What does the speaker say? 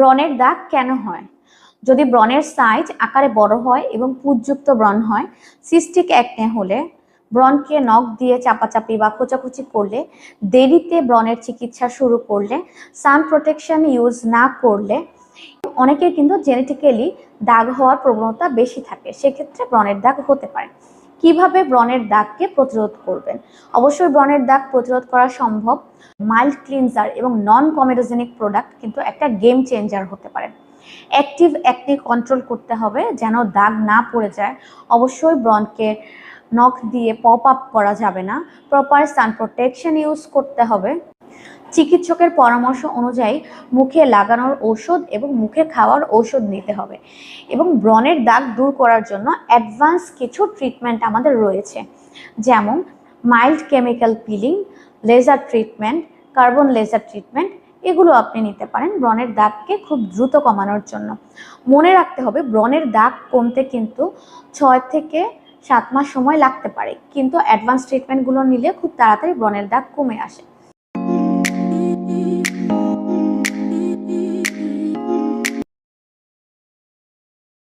ব্রণের দাগ কেন হয়? যদি ব্রণের সাইজ আকারে বড় হয় এবং পুঁজযুক্ত ব্রণ হয়, সিস্টিক অ্যাকনে হলে, ব্রণকে নখ দিয়ে চাপাচাপি বা খোঁচাখুচি করলে, দেরিতে ব্রণের চিকিৎসা শুরু করলে, সান প্রোটেকশন ইউজ না করলে, অনেকের কিন্তু জেনেটিক্যালি দাগ হওয়ার প্রবণতা বেশি থাকে, সেক্ষেত্রে ব্রণের দাগ হতে পারে। কিভাবে ব্রণের দাগকে প্রতিরোধ করবেন? অবশ্যই ব্রণের দাগ প্রতিরোধ করা সম্ভব। মাইল্ড ক্লিনজার এবং নন কমেডোজেনিক প্রোডাক্ট কিন্তু একটা গেম চেঞ্জার হতে পারে। অ্যাক্টিভ অ্যাকনে কন্ট্রোল করতে হবে যেন দাগ না পড়ে যায়। অবশ্যই ব্রণকে নখ দিয়ে পপ আপ করা যাবে না। প্রপার সান প্রোটেকশন ইউজ করতে হবে। চিকিৎসকের পরামর্শ অনুযায়ী মুখে লাগানোর ঔষধ এবং মুখে খাওয়ার ঔষধ নিতে হবে। এবং ব্রণের দাগ দূর করার জন্য অ্যাডভান্স কিছু ট্রিটমেন্ট আমাদের রয়েছে, যেমন mild chemical peeling, laser treatment, carbon laser treatment, এগুলো আপনি নিতে পারেন ব্রণের দাগকে খুব দ্রুত কমানোর জন্য। মনে রাখতে হবে ব্রণের দাগ কমতে কিন্তু 6 থেকে 7 মাস সময় লাগতে পারে, কিন্তু অ্যাডভান্স ট্রিটমেন্টগুলো নিলে খুব তাড়াতাড়ি ব্রণের দাগ কমে আসে।